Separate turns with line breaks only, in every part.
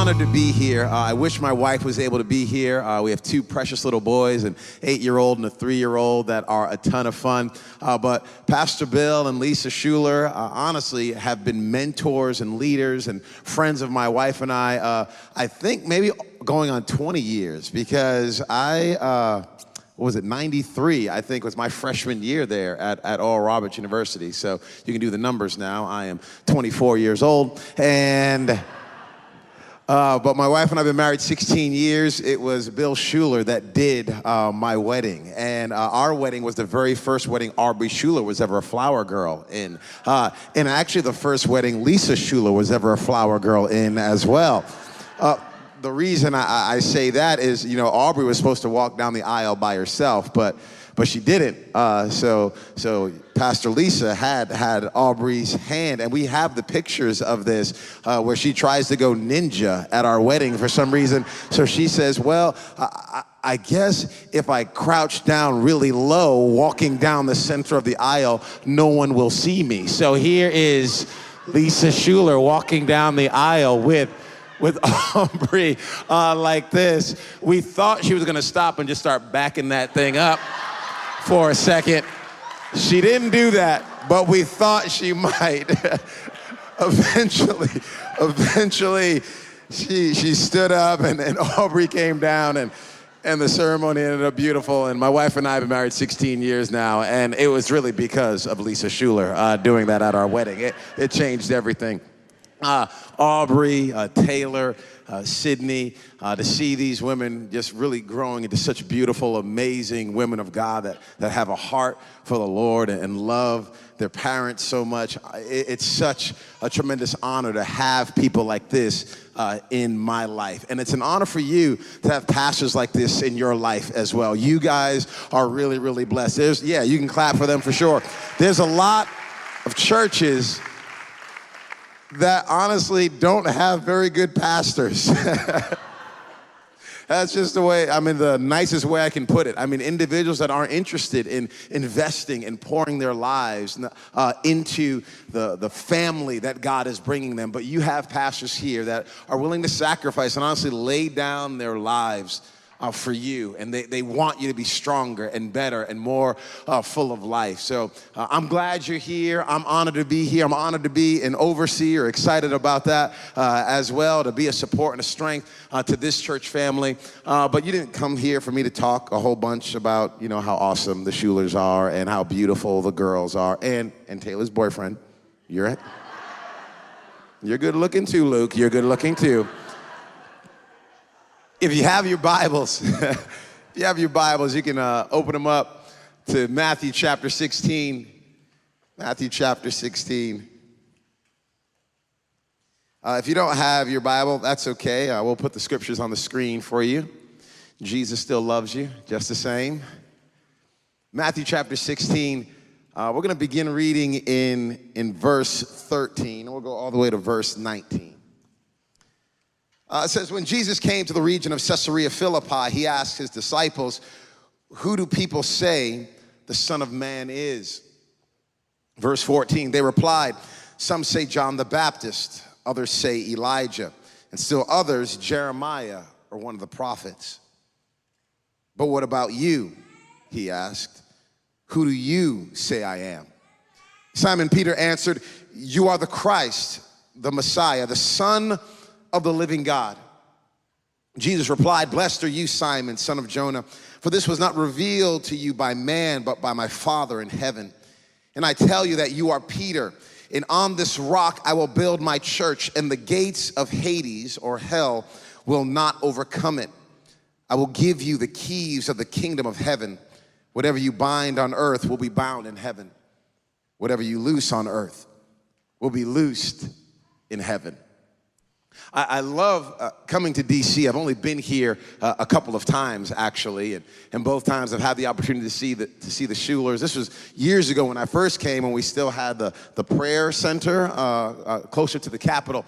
honored to be here. I wish my wife was able to be here. We have two precious little boys, an 8-year-old and a 3-year-old that are a ton of fun. But Pastor Bill and Lisa Schuler, honestly, have been mentors and leaders and friends of my wife and I think maybe going on 20 years, because what was it, 93, I think, was my freshman year there at Oral Roberts University. So you can do the numbers now. I am 24 years old, and but my wife and I have been married 16 years. It was Bill Schuler that did my wedding. And our wedding was the very first wedding Aubrey Schuler was ever a flower girl in. And actually the first wedding Lisa Schuler was ever a flower girl in as well. The reason I say that is, you know, Aubrey was supposed to walk down the aisle by herself, but she didn't. So Pastor Lisa had Aubrey's hand, and we have the pictures of this where she tries to go ninja at our wedding for some reason. So she says, well, I guess if I crouch down really low, walking down the center of the aisle, no one will see me. So here is Lisa Schuler walking down the aisle with Aubrey like this. We thought she was gonna stop and just start backing that thing up for a second. She didn't do that, but we thought she might. Eventually, she stood up and Aubrey came down, and the ceremony ended up beautiful. And my wife and I have been married 16 years now, and it was really because of Lisa Schuler doing that at our wedding. It changed everything. Aubrey, Taylor, Sydney, to see these women just really growing into such beautiful, amazing women of God that have a heart for the Lord and love their parents so much. It's such a tremendous honor to have people like this in my life. And it's an honor for you to have pastors like this in your life as well. You guys are really, really blessed. You can clap for them for sure. There's a lot of churches that honestly don't have very good pastors. That's just the way, the nicest way I can put it. Individuals that aren't interested in investing and pouring their lives into the family that God is bringing them. But you have pastors here that are willing to sacrifice and honestly lay down their lives for you, and they want you to be stronger and better and more full of life. So I'm glad you're here. I'm honored to be here. I'm honored to be an overseer, excited about that as well, to be a support and a strength to this church family. But you didn't come here for me to talk a whole bunch about, you know, how awesome the Schulers are and how beautiful the girls are, and Taylor's boyfriend. You're good looking too, Luke. You're good looking too. If you have your Bibles, you can open them up to Matthew chapter 16. Matthew chapter 16. If you don't have your Bible, that's okay. We'll put the scriptures on the screen for you. Jesus still loves you just the same. Matthew chapter 16. We're going to begin reading in verse 13. We'll go all the way to verse 19. It says, when Jesus came to the region of Caesarea Philippi, he asked his disciples, who do people say the Son of Man is? Verse 14, they replied, some say John the Baptist, others say Elijah, and still others Jeremiah or one of the prophets. But what about you? He asked, who do you say I am? Simon Peter answered, you are the Christ, the Messiah, the Son of the living God. Jesus replied, blessed are you, Simon, son of Jonah, for this was not revealed to you by man, but by my Father in heaven. And I tell you that you are Peter, and on this rock I will build my church, and the gates of Hades, or hell, will not overcome it. I will give you the keys of the kingdom of heaven. Whatever you bind on earth will be bound in heaven. Whatever you loose on earth will be loosed in heaven. I love coming to D.C. I've only been here a couple of times, actually, and both times I've had the opportunity to see the Schulers. This was years ago when I first came, when we still had the prayer center closer to the Capitol.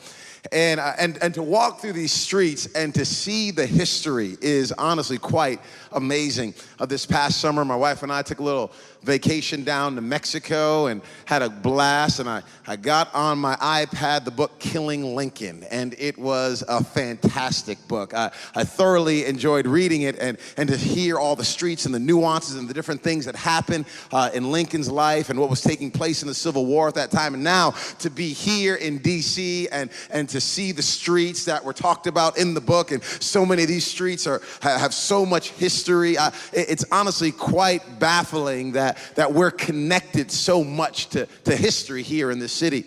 And to walk through these streets and to see the history is honestly quite amazing. This past summer, my wife and I took a little vacation down to Mexico and had a blast. And I got on my iPad the book Killing Lincoln, and it was a fantastic book. I thoroughly enjoyed reading it and to hear all the streets and the nuances and the different things that happened in Lincoln's life and what was taking place in the Civil War at that time. And now to be here in D.C. and to see the streets that were talked about in the book, and so many of these streets have so much history. It's honestly quite baffling that we're connected so much to history here in this city.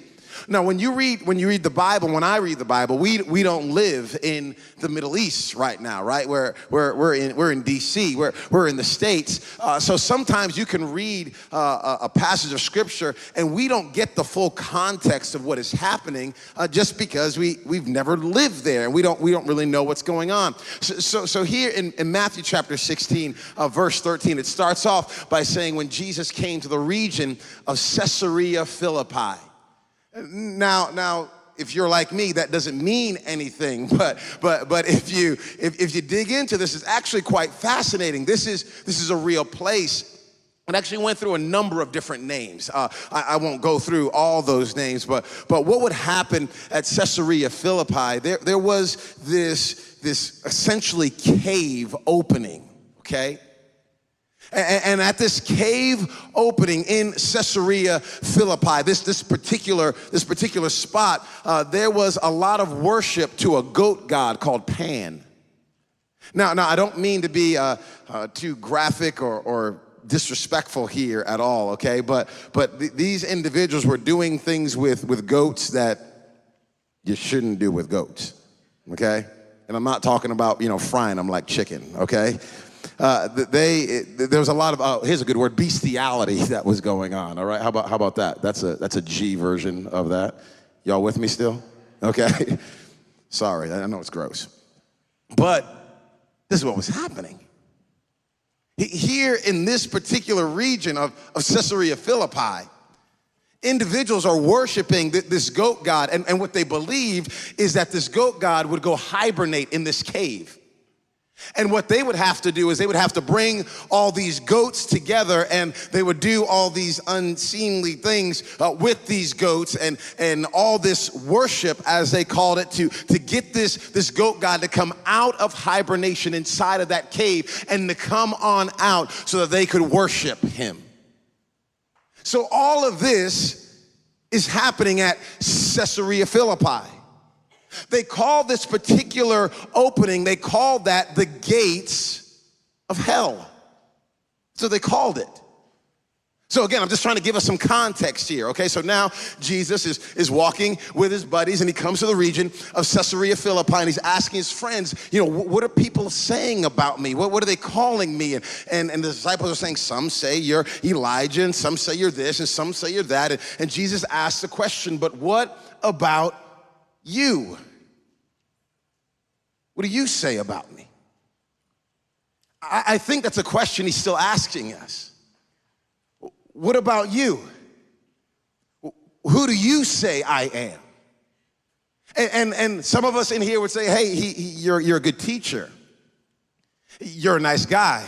Now, when you read the Bible, when I read the Bible, we don't live in the Middle East right now, right? We're in D.C. We're in the States. So sometimes you can read a passage of Scripture and we don't get the full context of what is happening just because we've never lived there and we don't really know what's going on. So here in Matthew chapter 16, verse 13, it starts off by saying when Jesus came to the region of Caesarea Philippi. Now, if you're like me, that doesn't mean anything. But if you dig into this, it's actually quite fascinating. This is a real place. It actually went through a number of different names. I won't go through all those names, but what would happen at Caesarea Philippi? There was this essentially cave opening. Okay. And at this cave opening in Caesarea Philippi, this particular spot, there was a lot of worship to a goat god called Pan. Now I don't mean to be too graphic or disrespectful here at all, okay? But these individuals were doing things with goats that you shouldn't do with goats, okay? And I'm not talking about frying them like chicken, okay? There was a lot of here's a good word, bestiality that was going on. All right, how about that? That's a G version of that. Y'all with me still? Okay. Sorry, I know it's gross, but this is what was happening here in this particular region of Caesarea Philippi. Individuals are worshiping this goat god, and what they believe is that this goat god would go hibernate in this cave. And what they would have to do is they would have to bring all these goats together, and they would do all these unseemly things with these goats and all this worship, as they called it, to get this goat god to come out of hibernation inside of that cave and to come on out so that they could worship him. So all of this is happening at Caesarea Philippi. They call this particular opening, they called that the gates of hell. So they called it. So again, I'm just trying to give us some context here, okay? So now Jesus is walking with his buddies, and he comes to the region of Caesarea Philippi, and he's asking his friends, what are people saying about me? What are they calling me? And the disciples are saying, some say you're Elijah, and some say you're this, and some say you're that. And Jesus asks the question, but what about you? What do you say about me? I think that's a question he's still asking us. What about you? Who do you say I am? And some of us in here would say, hey, you're a good teacher. You're a nice guy.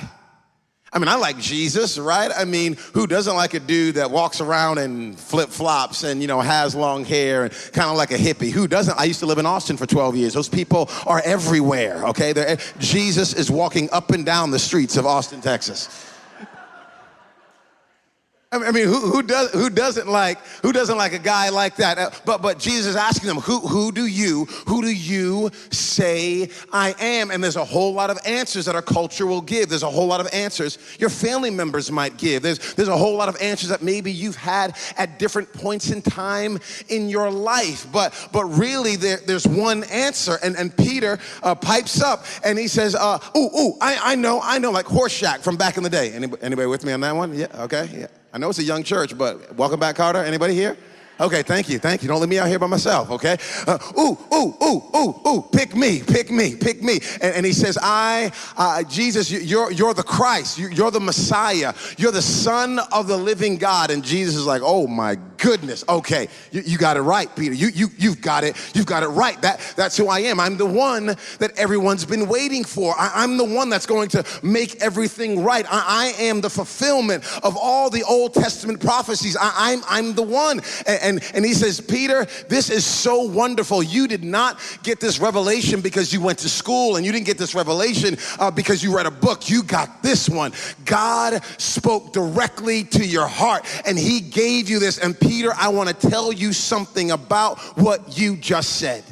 I mean, I like Jesus, right? I mean, who doesn't like a dude that walks around in flip-flops and, has long hair and kind of like a hippie? Who doesn't? I used to live in Austin for 12 years. Those people are everywhere, okay? Jesus is walking up and down the streets of Austin, Texas. I mean, who doesn't like a guy like that? But Jesus is asking them, who do you say I am? And there's a whole lot of answers that our culture will give. There's a whole lot of answers your family members might give. There's a whole lot of answers that maybe you've had at different points in time in your life. But really there's one answer. And Peter pipes up and he says, I know, like Horseshack from back in the day. Anybody with me on that one? Yeah, okay, yeah. I know it's a young church, but welcome back, Carter. Anybody here? Okay, thank you. Don't leave me out here by myself, okay? Pick me. And he says, Jesus, you're the Christ. You're the Messiah. You're the Son of the living God. And Jesus is like, oh my goodness. Okay, you got it right, Peter. You've got it right. That's who I am. I'm the one that everyone's been waiting for. I'm the one that's going to make everything right. I am the fulfillment of all the Old Testament prophecies. I'm the one. And he says, Peter, this is so wonderful. You did not get this revelation because you went to school, and you didn't get this revelation because you read a book. You got this one. God spoke directly to your heart, and he gave you this. And Peter, I want to tell you something about what you just said.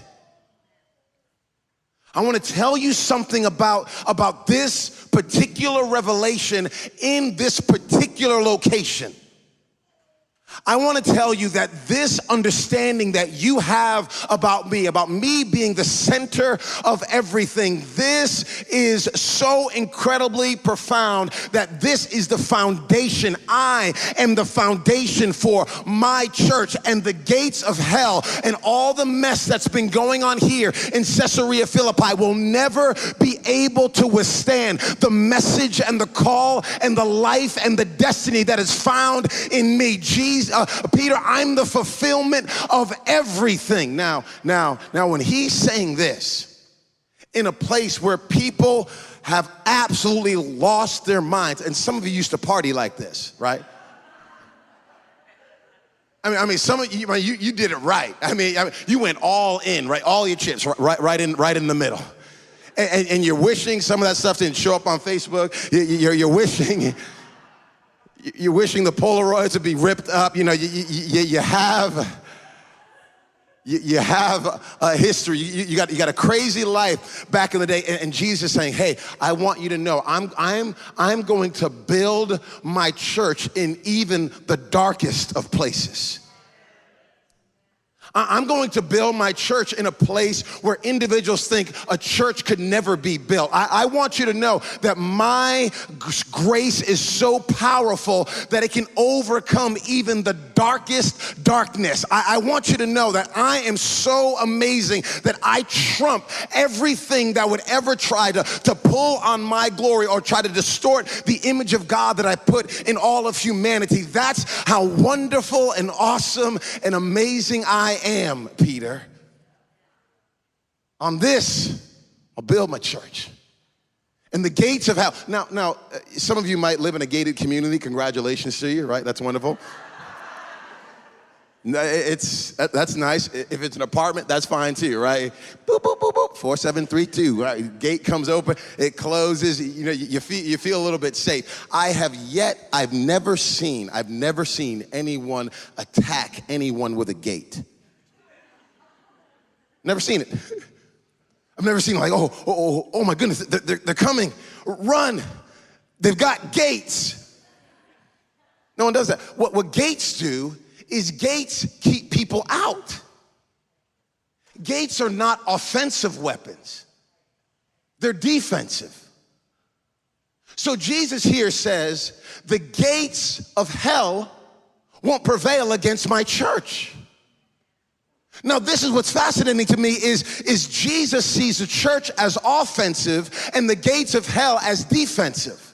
I want to tell you something about this particular revelation in this particular location. I want to tell you that this understanding that you have about me being the center of everything, this is so incredibly profound that this is the foundation. I am the foundation for my church, and the gates of hell and all the mess that's been going on here in Caesarea Philippi will never be able to withstand the message and the call and the life and the destiny that is found in me. Peter, I'm the fulfillment of everything. Now, when he's saying this in a place where people have absolutely lost their minds, and some of you used to party like this, right? I mean, some of you, you did it right. I mean, you went all in, right? All your chips, right in the middle. And you're wishing some of that stuff didn't show up on Facebook. You're wishing. You're wishing the Polaroids would be ripped up. You know, you have a history. You got a crazy life back in the day. And Jesus is saying, hey, I want you to know I'm going to build my church in even the darkest of places. I'm going to build my church in a place where individuals think a church could never be built. I want you to know that my grace is so powerful that it can overcome even the darkest darkness. I want you to know that I am so amazing that I trump everything that would ever try to pull on my glory or try to distort the image of God that I put in all of humanity. That's how wonderful and awesome and amazing I am, Peter. On this, I'll build my church. And the gates of hell. Now, some of you might live in a gated community. Congratulations to you, right? That's wonderful. That's nice. If it's an apartment, that's fine too, right? Boop, boop, boop, boop. 4732, right? Gate comes open, it closes. You know, you feel a little bit safe. I've never seen anyone attack anyone with a gate. Never seen it. I've never seen like, oh my goodness, they're coming. Run. They've got gates. No one does that. What gates do is gates keep people out. Gates are not offensive weapons. They're defensive. So Jesus here says, the gates of hell won't prevail against my church. Now, this is what's fascinating to me is Jesus sees the church as offensive and the gates of hell as defensive.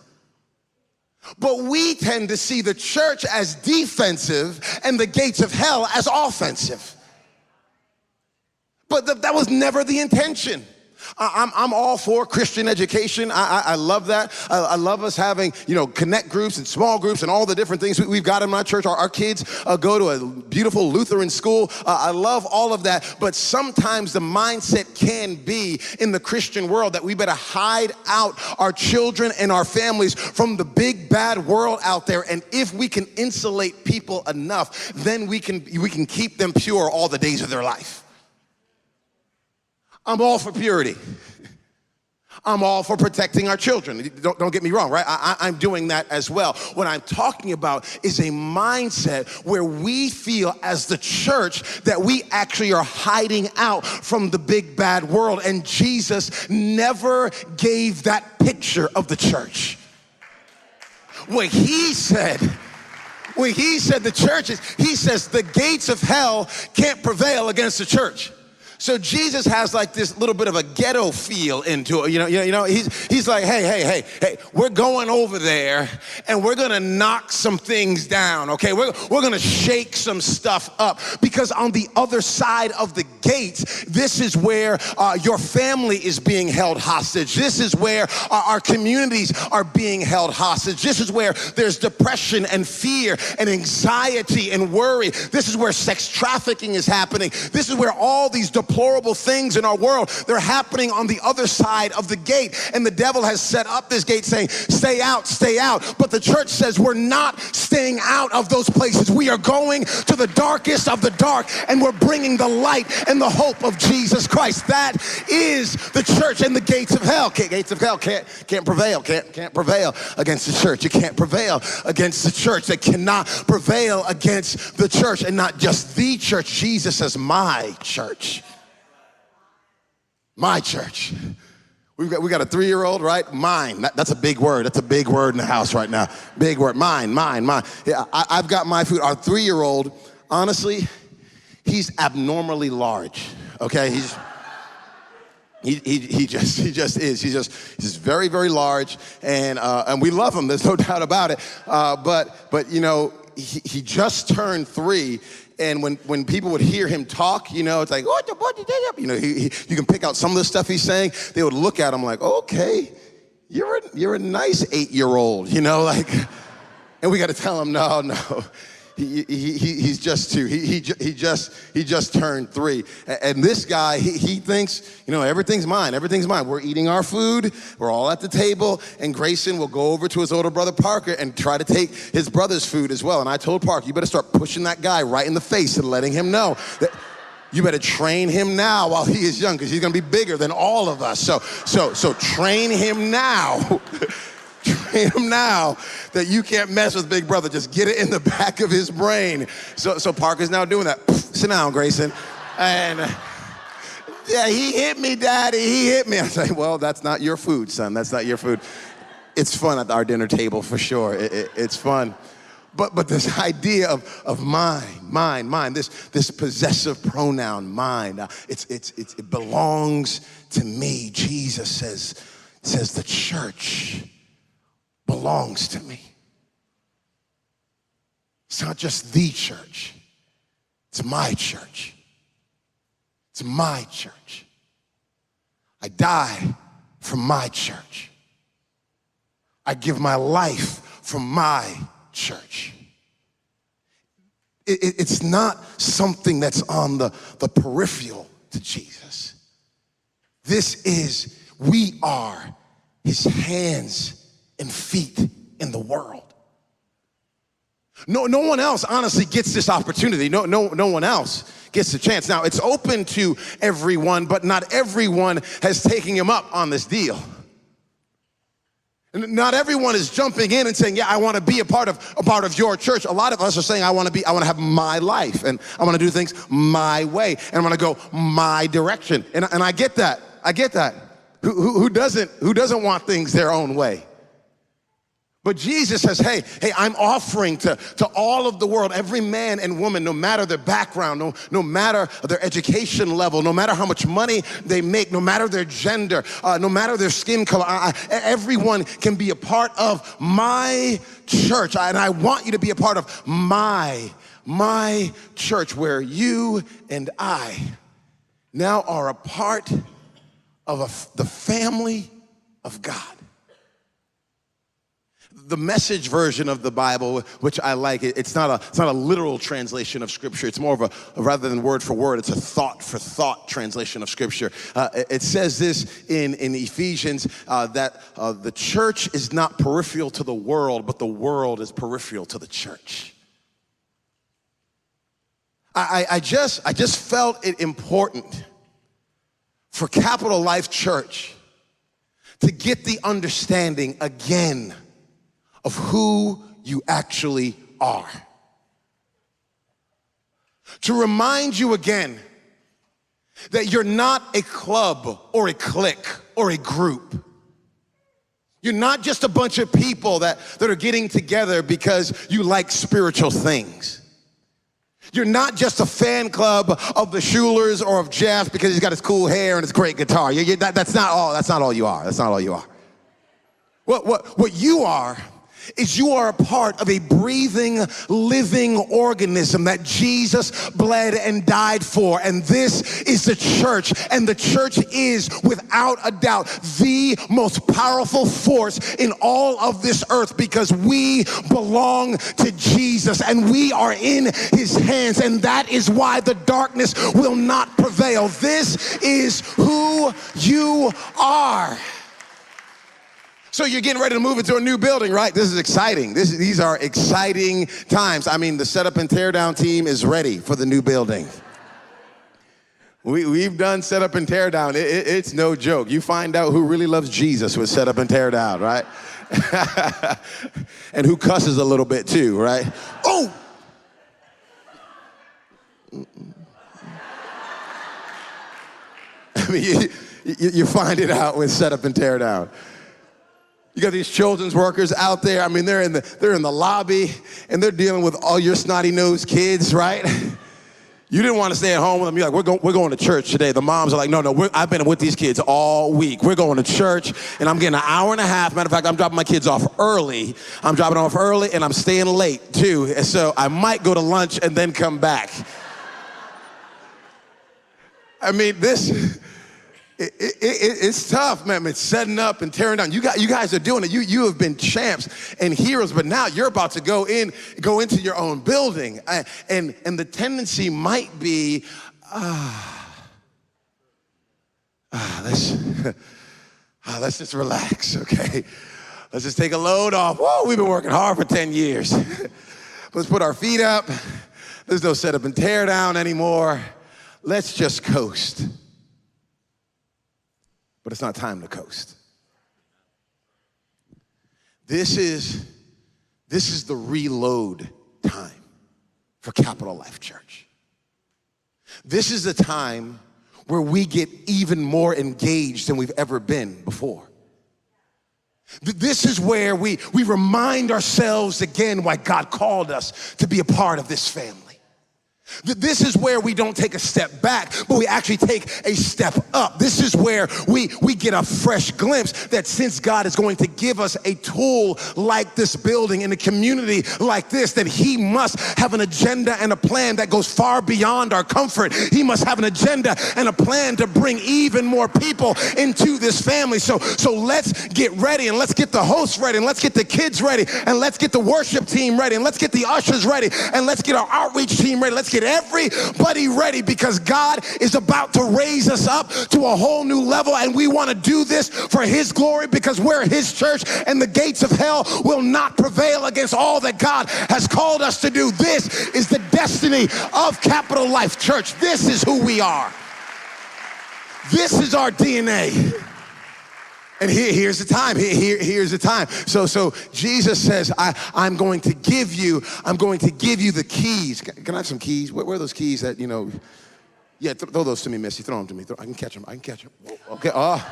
But we tend to see the church as defensive and the gates of hell as offensive. But that was never the intention. I'm all for Christian education. I love that. I love us having, connect groups and small groups and all the different things we've got in my church. Our kids go to a beautiful Lutheran school. I love all of that. But sometimes the mindset can be in the Christian world that we better hide out our children and our families from the big bad world out there. And if we can insulate people enough, then we can keep them pure all the days of their life. I'm all for purity. I'm all for protecting our children. Don't get me wrong, right? I'm doing that as well. What I'm talking about is a mindset where we feel as the church that we actually are hiding out from the big bad world. And Jesus never gave that picture of the church. When he said the church is, he says the gates of hell can't prevail against the church. So Jesus has like this little bit of a ghetto feel into it. He's like, hey, we're going over there and we're gonna knock some things down, okay? We're gonna shake some stuff up, because on the other side of the gates, this is where your family is being held hostage. This is where our communities are being held hostage. This is where there's depression and fear and anxiety and worry. This is where sex trafficking is happening. This is where all these deplorable things in our world, they're happening on the other side of the gate. And the devil has set up this gate saying, stay out, stay out. But the church says we're not staying out of those places. We are going to the darkest of the dark, and we're bringing the light and the hope of Jesus Christ. That is the church. And the gates of hell, can't prevail against the church. You can't prevail against the church. They cannot prevail against the church. And not just the church. Jesus says, my church. My church. We got a 3-year-old, right? Mine. That's a big word. That's a big word in the house right now. Big word. Mine. Yeah, I've got my food. Our 3-year-old, honestly, he's abnormally large. Okay, he just is. He's very, very large, and we love him. There's no doubt about it. But he just turned 3. And when people would hear him talk, it's like, you can pick out some of the stuff he's saying. They would look at him like, okay, you're a nice 8-year-old, and we got to tell him, no, he's just 2. He just turned 3. And this guy, he thinks, everything's mine. We're eating our food. We're all at the table. And Grayson will go over to his older brother, Parker, and try to take his brother's food as well. And I told Parker, you better start pushing that guy right in the face and letting him know that you better train him now while he is young, because he's going to be bigger than all of us. So train him now. Train him now that you can't mess with Big Brother. Just get it in the back of his brain. So Parker's now doing that. Sit down, Grayson. And yeah, he hit me, Daddy. He hit me. I say, well, that's not your food, son. That's not your food. It's fun at our dinner table for sure. It's fun. But this idea of mine, this possessive pronoun, mine, it belongs to me. Jesus says the church belongs to me. It's not just the church. It's my church. It's my church. I die for my church. I give my life for my church. It's not something that's on the peripheral to Jesus. We are his hands and feet in the world. No one else honestly gets this opportunity. No one else gets the chance. Now, it's open to everyone, but not everyone has taken him up on this deal. And not everyone is jumping in and saying, yeah, I want to be a part of your church. A lot of us are saying, I want to have my life, and I want to do things my way, and I want to go my direction. And I get that. Who doesn't want things their own way? But Jesus says, hey, I'm offering to all of the world, every man and woman, no matter their background, no matter their education level, no matter how much money they make, no matter their gender, no matter their skin color, everyone can be a part of my church. And I want you to be a part of my church, where you and I now are a part of the family of God. The Message version of the Bible, which I like, it's not a literal translation of Scripture. It's more of a rather than word for word, it's a thought for thought translation of Scripture. It says this in Ephesians, that the church is not peripheral to the world, but the world is peripheral to the church. I just felt it important for Capital Life Church to get the understanding again of who you actually are. To remind you again that you're not a club or a clique or a group. You're not just a bunch of people that are getting together because you like spiritual things. You're not just a fan club of the Schulers or of Jeff because he's got his cool hair and his great guitar. That's not all you are. That's not all you are. What you are is you are a part of a breathing, living organism that Jesus bled and died for. And this is the church. And the church is, without a doubt, the most powerful force in all of this earth because we belong to Jesus and we are in his hands. And that is why the darkness will not prevail. This is who you are. So you're getting ready to move into a new building, right? This is exciting. These are exciting times. I mean, the setup and tear down team is ready for the new building. We've done setup and tear down. It's no joke. You find out who really loves Jesus with setup and tear down, right? And who cusses a little bit too, right? Oh! I mean, you find it out with setup and tear down. You got these children's workers out there. I mean, they're in the lobby, and they're dealing with all your snotty-nosed kids, right? You didn't want to stay at home with them. You're like, we're going to church today. The moms are like, no, I've been with these kids all week. We're going to church, and I'm getting an hour and a half. Matter of fact, I'm dropping my kids off early. I'm dropping off early, and I'm staying late, too. And so I might go to lunch and then come back. I mean, it's tough, man. It's setting up and tearing down. You guys are doing it. You have been champs and heroes, but now you're about to go into your own building. And the tendency might be, let's just relax, okay? Let's just take a load off. Whoa, we've been working hard for 10 years. Let's put our feet up. There's no setup and tear down anymore. Let's just coast. But it's not time to coast. This is the reload time for Capital Life Church. This is the time where we get even more engaged than we've ever been before. This is where we remind ourselves again why God called us to be a part of this family. This is where we don't take a step back, but we actually take a step up. This is where we get a fresh glimpse that since God is going to give us a tool like this building in a community like this, that he must have an agenda and a plan that goes far beyond our comfort. He must have an agenda and a plan to bring even more people into this family. So let's get ready, and let's get the hosts ready, and let's get the kids ready, and let's get the worship team ready, and let's get the ushers ready, and let's get our outreach team ready. Let's get everybody ready because God is about to raise us up to a whole new level, and we want to do this for his glory because we're his church and the gates of hell will not prevail against all that God has called us to do. This is the destiny of Capital Life Church. This is who we are. This is our DNA. And here's the time. Here's the time. So Jesus says, I'm going to give you the keys. Can I have some keys? Where are those keys that, yeah, throw those to me, Missy. Throw them to me. I can catch them. Okay. Oh,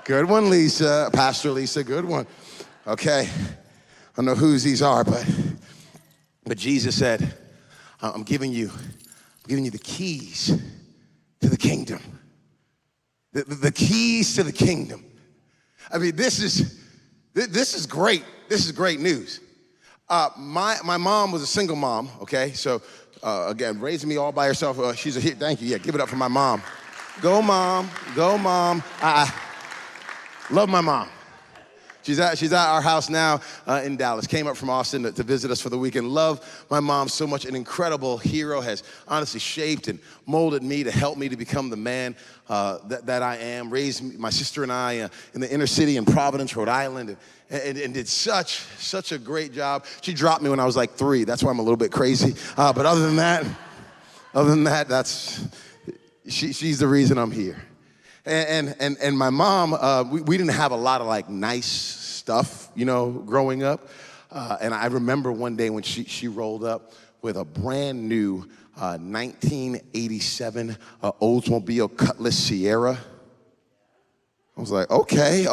good one, Lisa. Pastor Lisa, good one. Okay. I don't know whose these are, but Jesus said, I'm giving you the keys to the kingdom. The keys to the kingdom. I mean, this is great. This is great news. My mom was a single mom, okay? So, again, raising me all by herself. She's a hit. Thank you. Yeah, give it up for my mom. Go, Mom. Go, Mom. Love my mom. She's at our house now in Dallas. Came up from Austin to visit us for the weekend. Love my mom so much. An incredible hero, has honestly shaped and molded me to help me to become the man that I am. Raised my sister and I in the inner city in Providence, Rhode Island, and did such a great job. She dropped me when I was like 3. That's why I'm a little bit crazy. But other than that, she's the reason I'm here. And my mom, we didn't have a lot of like nice stuff, growing up. And I remember one day when she rolled up with a brand new 1987 Oldsmobile Cutlass Sierra. I was like, okay.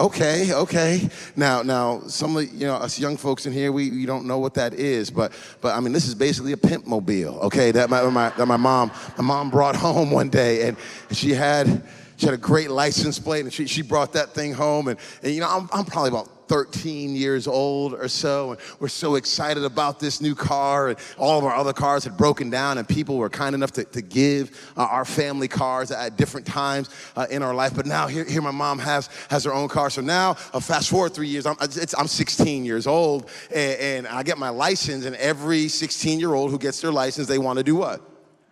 Now, some of us young folks in here, we don't know what that is, but I mean, this is basically a pimp mobile, okay? That my mom brought home one day, and she had a great license plate, and she brought that thing home, and I'm probably about 13 years old or so, and we're so excited about this new car, and all of our other cars had broken down, and people were kind enough to give our family cars at different times in our life. But now here my mom has her own car. So now, fast forward 3 years, I'm 16 years old, and I get my license, and every 16-year-old who gets their license, they want to do what?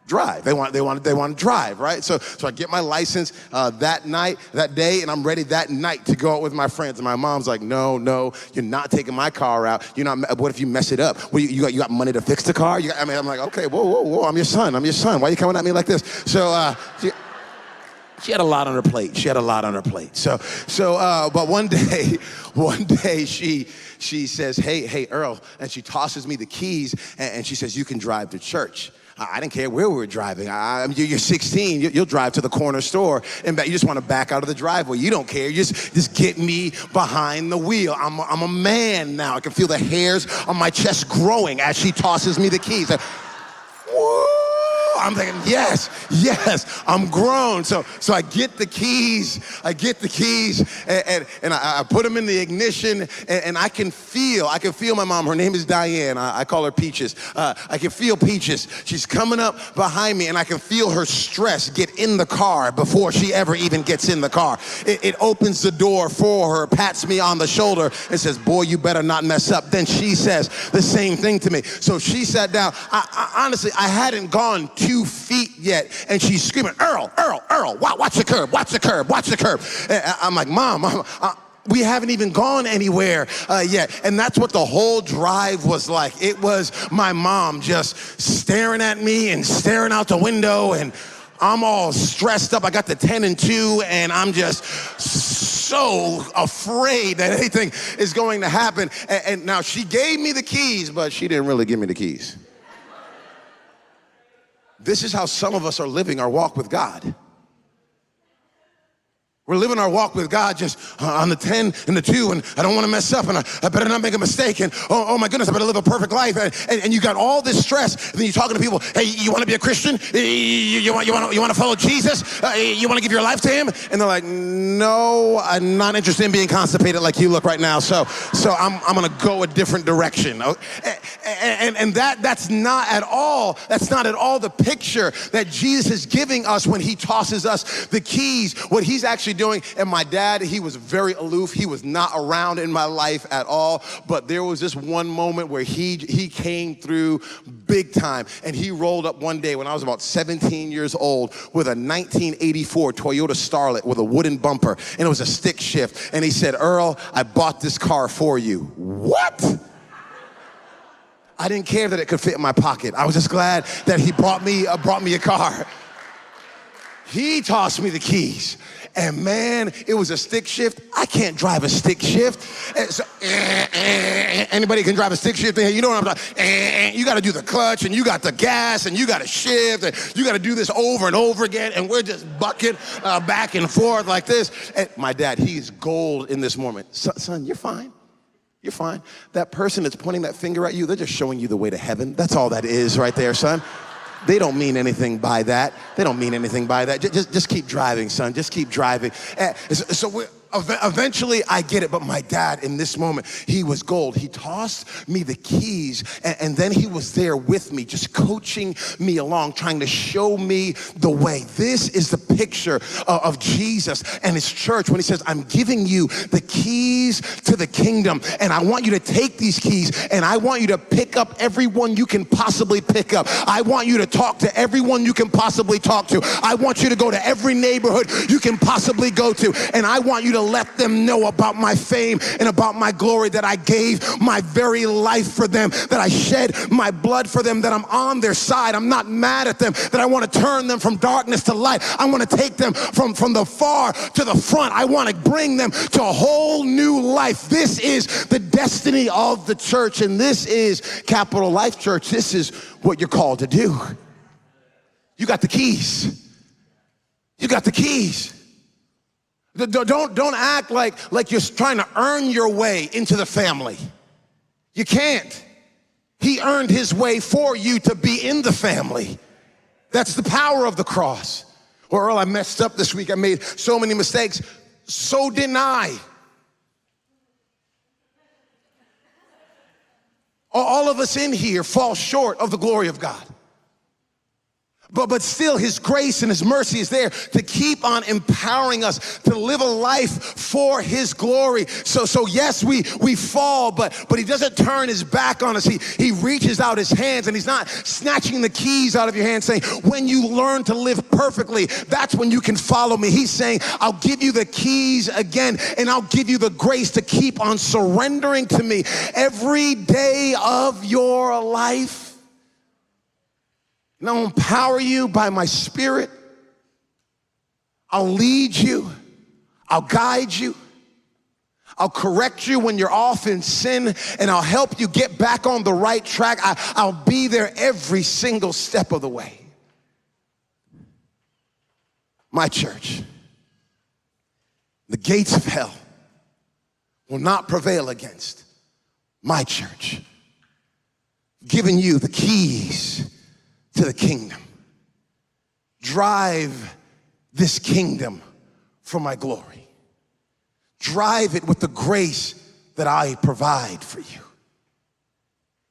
Drive. They want to drive, right? So I get my license that day, and I'm ready that night to go out with my friends. And my mom's like, no, you're not taking my car out. What if you mess it up? Well, you got money to fix the car? I'm like, okay, whoa, I'm your son. Why are you coming at me like this? So she had a lot on her plate. But one day she says, hey, Earl, and she tosses me the keys, and she says, you can drive to church. I didn't care where we were driving. You're 16, you'll drive to the corner store, and you just want to back out of the driveway. You don't care. You just get me behind the wheel. I'm a man now. I can feel the hairs on my chest growing as she tosses me the keys. Whoa! I'm thinking, yes, I'm grown. So I get the keys, and I put them in the ignition, and I can feel my mom. Her name is Diane. I call her Peaches. I can feel Peaches. She's coming up behind me, and I can feel her stress get in the car before she ever even gets in the car. It opens the door for her, pats me on the shoulder, and says, boy, you better not mess up. Then she says the same thing to me. So she sat down. Honestly, I hadn't gone 2 feet yet, and she's screaming, Earl, watch the curb. And I'm like, Mom, we haven't even gone anywhere yet. And that's what the whole drive was like. It was my mom just staring at me and staring out the window, and I'm all stressed up. I got the 10 and 2, and I'm just so afraid that anything is going to happen. And now she gave me the keys, but she didn't really give me the keys. This is how some of us are living our walk with God. We're living our walk with God just on the 10 and the 2, and I don't want to mess up, and I better not make a mistake, and oh my goodness, I better live a perfect life, and you got all this stress, and then you're talking to people, hey, you want to be a Christian? You want to follow Jesus? You want to give your life to him? And they're like, no, I'm not interested in being constipated like you look right now, so I'm going to go a different direction. And that's not at all the picture that Jesus is giving us when he tosses us the keys. What he's actually doing, and my dad, he was very aloof. He was not around in my life at all, but there was this one moment where he came through big time, and he rolled up one day when I was about 17 years old with a 1984 Toyota Starlet with a wooden bumper, and it was a stick shift, and he said, Earl, I bought this car for you. What? I didn't care that it could fit in my pocket. I was just glad that he brought me a car. He tossed me the keys. And man, it was a stick shift. I can't drive a stick shift. So, anybody can drive a stick shift? You know what I'm talking? You got to do the clutch, and you got the gas, and you got to shift, and you got to do this over and over again, and we're just bucking back and forth like this. And my dad, he's gold in this moment. Son, you're fine. You're fine. That person that's pointing that finger at you, they're just showing you the way to heaven. That's all that is right there, son. They don't mean anything by that. Just keep driving, son. Just keep driving. So eventually I get it, but my dad in this moment, he was gold. He tossed me the keys, and then he was there with me, just coaching me along, trying to show me the way. This is the picture of Jesus and his church when he says, I'm giving you the keys to the kingdom, and I want you to take these keys, and I want you to pick up everyone you can possibly pick up. I want you to talk to everyone you can possibly talk to. I want you to go to every neighborhood you can possibly go to, and I want you to let them know about my fame and about my glory, that I gave my very life for them, that I shed my blood for them, that I'm on their side. I'm not mad at them, that I want to turn them from darkness to light. I want to take them from the far to the front. I want to bring them to a whole new life. This is the destiny of the church, and this is Capital Life Church. This is what you're called to do. You got the keys. You got the keys. Don't act like you're trying to earn your way into the family. You can't. He earned his way for you to be in the family. That's the power of the cross. Well, Earl, I messed up this week. I made so many mistakes. So didn't I. All of us in here fall short of the glory of God. But still, his grace and his mercy is there to keep on empowering us to live a life for his glory. So yes, we fall, but he doesn't turn his back on us. He reaches out his hands, and he's not snatching the keys out of your hand saying, when you learn to live perfectly, that's when you can follow me. He's saying, I'll give you the keys again, and I'll give you the grace to keep on surrendering to me every day of your life. And I'll empower you by my Spirit. I'll lead you. I'll guide you. I'll correct you when you're off in sin, and I'll help you get back on the right track. I'll be there every single step of the way. My church, the gates of hell will not prevail against my church. Giving you the keys to the kingdom. Drive this kingdom for my glory. Drive it with the grace that I provide for you.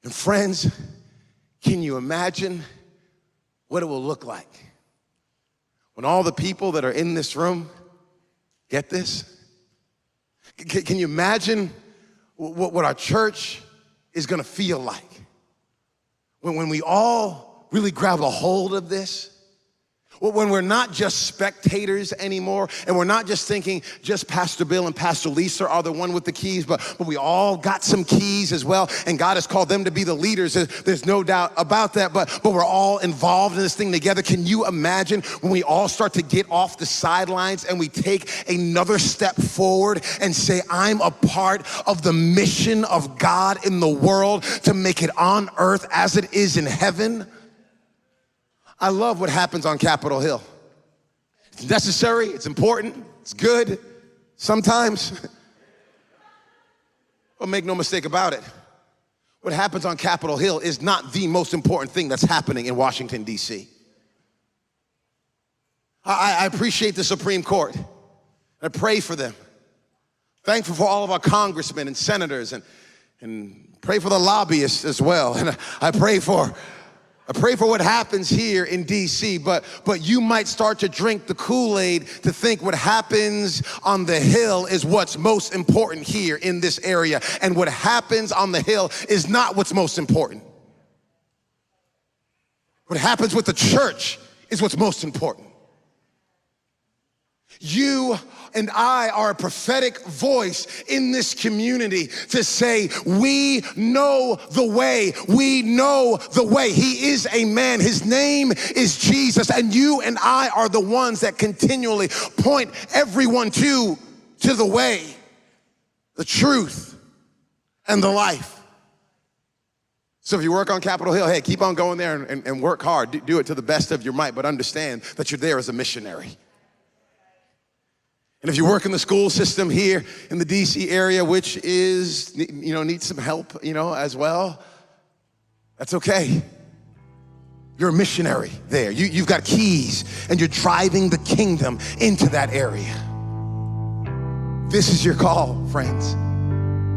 And friends, can you imagine what it will look like when all the people that are in this room get this? Can you imagine what our church is going to feel like when we all really grab a hold of this? When we're not just spectators anymore, and we're not just thinking just Pastor Bill and Pastor Lisa are the one with the keys, but we all got some keys as well, and God has called them to be the leaders. There's no doubt about that, but we're all involved in this thing together. Can you imagine when we all start to get off the sidelines and we take another step forward and say, I'm a part of the mission of God in the world to make it on earth as it is in heaven? I love what happens on Capitol Hill. It's necessary, it's important, it's good sometimes. But make no mistake about it, what happens on Capitol Hill is not the most important thing that's happening in Washington, D.C. I appreciate the Supreme Court. I pray for them. Thankful for all of our congressmen and senators, and pray for the lobbyists as well. And I pray for what happens here in D.C., but you might start to drink the Kool-Aid to think what happens on the Hill is what's most important here in this area. And what happens on the Hill is not what's most important. What happens with the church is what's most important. You and I are a prophetic voice in this community to say, we know the way. We know the way. He is a man. His name is Jesus. And you and I are the ones that continually point everyone to the way, the truth, and the life. So if you work on Capitol Hill, hey, keep on going there and work hard. Do it to the best of your might, but understand that you're there as a missionary. And if you work in the school system here in the DC area, which is, needs some help, as well, that's okay. You're a missionary there. You've got keys, and you're driving the kingdom into that area. This is your call, friends.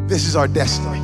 This is our destiny.